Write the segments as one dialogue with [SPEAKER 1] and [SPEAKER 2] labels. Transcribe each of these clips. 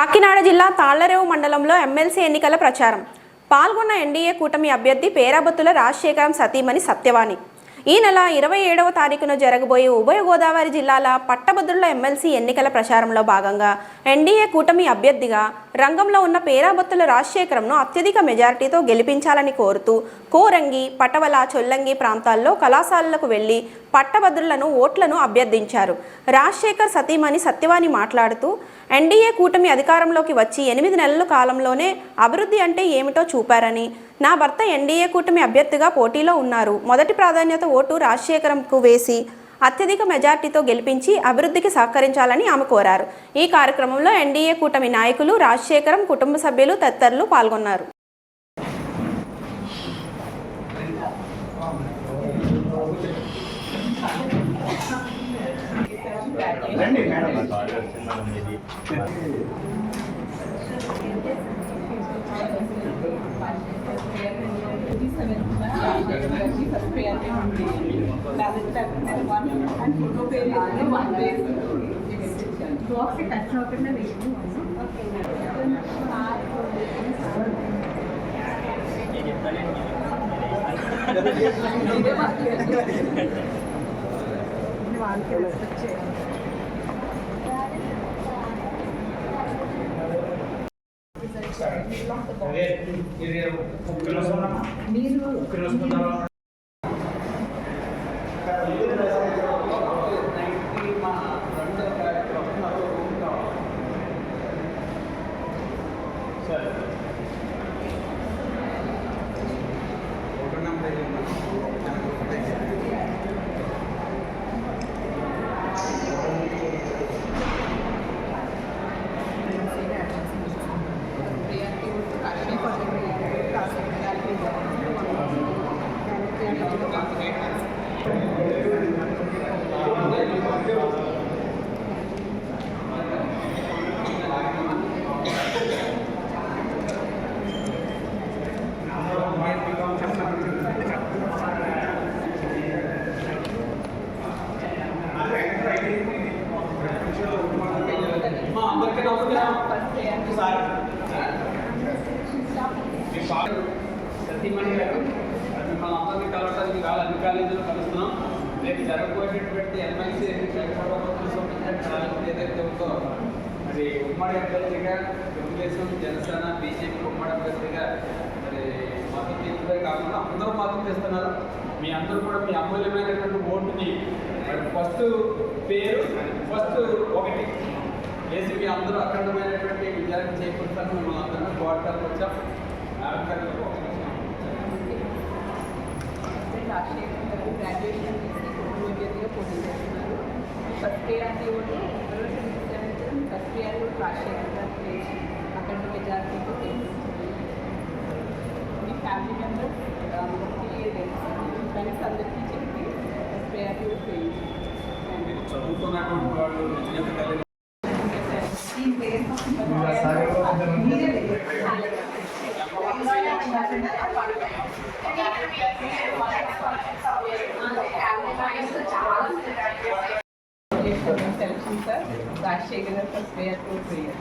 [SPEAKER 1] కాకినాడ జిల్లా తాళ్లరేవు మండలంలో ఎమ్మెల్సీ ఎన్నికల ప్రచారం పాల్గొన్న ఎన్డీఏ కూటమి అభ్యర్థి పేరాబత్తుల రాజశేఖరం సతీమణి సత్యవాణి ఈ నెల 27వ తారీఖున జరగబోయే ఉభయ గోదావరి జిల్లాల పట్టభద్రుల ఎమ్మెల్సీ ఎన్నికల ప్రచారంలో భాగంగా ఎన్డీఏ కూటమి అభ్యర్థిగా రంగంలో ఉన్న పేరాబత్తుల రాజశేఖరంను అత్యధిక మెజారిటీతో గెలిపించాలని కోరుతూ కోరంగి, పటవల, చొల్లంగి ప్రాంతాల్లో కళాశాలలకు వెళ్లి పట్టభద్రులను ఓట్లను అభ్యర్థించారు. రాజశేఖర్ సతీమణి సత్యవాణి మాట్లాడుతూ ఎన్డీఏ కూటమి అధికారంలోకి వచ్చి 8 నెలల కాలంలోనే అభివృద్ధి అంటే ఏమిటో చూపారని, నా భర్త ఎన్డీఏ కూటమి అభ్యర్థిగా పోటీలో ఉన్నారు, మొదటి ప్రాధాన్యత ఓటు రాజశేఖరంకు వేసి అత్యధిక మెజార్టీతో గెలిపించి అభివృద్ధికి సహకరించాలని ఆమె కోరారు. ఈ కార్యక్రమంలో ఎన్డీఏ కూటమి నాయకులు, రాజశేఖరం కుటుంబ సభ్యులు తదితరులు పాల్గొన్నారు.
[SPEAKER 2] సతీమణి గారు మిమ్మల్ని అందరినీ కలవడానికి చాలా అన్ని కాలేజీలో కలుస్తున్నాం. రేపు జరగబోయేటటువంటి ఎమ్మెల్సీ ఏదైతే ఉందో మరి ఉమ్మడి అభ్యర్థిగా తెలుగుదేశం, జనసేన, బీజేపీ ఉమ్మడి అభ్యర్థిగా మరి మద్దతు ఇవ్వడే కాకుండా అందరూ మద్దతు ఇస్తున్నారు. మీ అందరూ కూడా మీ అమూల్యమైనటువంటి ఓటుని మరి ఫస్ట్ పేరు ఫస్ట్ ఒకటి వేసి మీ అందరూ అఖండమైనటువంటి విజయాన్ని చేకూరుతాను. మిమ్మల్ని అందరూ కోరటానికి వచ్చాం.
[SPEAKER 3] గ్రాడ్యుయేషన్ అభ్యర్థిగా పోటీ చేస్తున్నారు. First priority vote first priority vote Rajasekhar గారికి వేసి అఖండ మెజారిటీతో మీ ఫ్యామిలీ మెంబర్స్ ఫ్రెండ్స్ అందరికీ చెప్పి ఫస్ట్ ప్రియారిటీ ఓటు వేయించి
[SPEAKER 2] చదువుతున్నటువంటి వాళ్ళు
[SPEAKER 3] సెలక్షన్ సార్ రాజశేఖర్ గారు ఫస్ట్ ప్రియారిటీ ఓటు వేయాలి.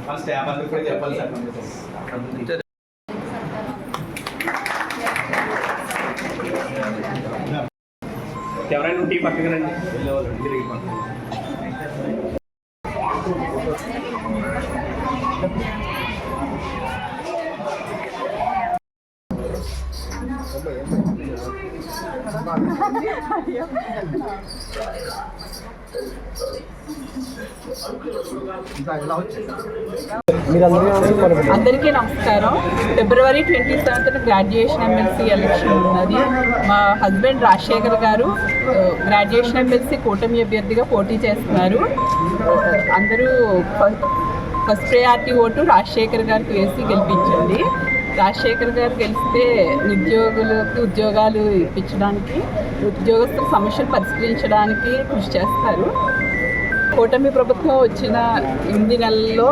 [SPEAKER 2] ఫస్ట్ యాభై కూడా చెప్పాలి సార్. ఎవరైనా టీ పక్కన రండి.
[SPEAKER 3] అందరికీ నమస్కారం. ఫిబ్రవరి 27న గ్రాడ్యుయేషన్ ఎమ్మెల్సీ ఎలక్షన్ ఉన్నది. మా హస్బెండ్ రాజశేఖర్ గారు గ్రాడ్యుయేషన్ ఎమ్మెల్సీ కూటమి అభ్యర్థిగా పోటీ చేస్తున్నారు. అందరూ ఫస్ట్ ప్రయారిటీ ఓటు రాజశేఖర్ గారికి వేసి గెలిపించండి. రాజశేఖర్ గారు గెలిస్తే నిరుద్యోగులకు ఉద్యోగాలు ఇప్పించడానికి, ఉద్యోగస్తుల సమస్యలు పరిష్కరించడానికి కృషి చేస్తారు. కూటమి ప్రభుత్వం వచ్చిన 8 నెలల్లో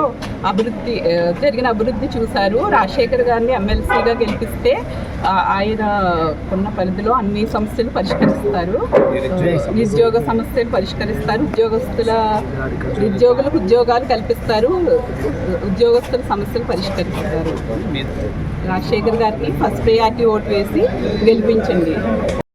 [SPEAKER 3] జరిగిన అభివృద్ధి చూశారు. రాజశేఖర్ గారిని ఎమ్మెల్సీగా గెలిపిస్తే ఆయన ఉన్న పరిధిలో అన్ని సమస్యలు పరిష్కరిస్తారు. నిరుద్యోగ సమస్యలు పరిష్కరిస్తారు. నిరుద్యోగులకు ఉద్యోగాలు కల్పిస్తారు. ఉద్యోగస్తుల సమస్యలు పరిష్కరిస్తారు. రాజశేఖర్ గారికి ఫస్ట్ ప్రయారిటీ ఓటు వేసి గెలిపించండి.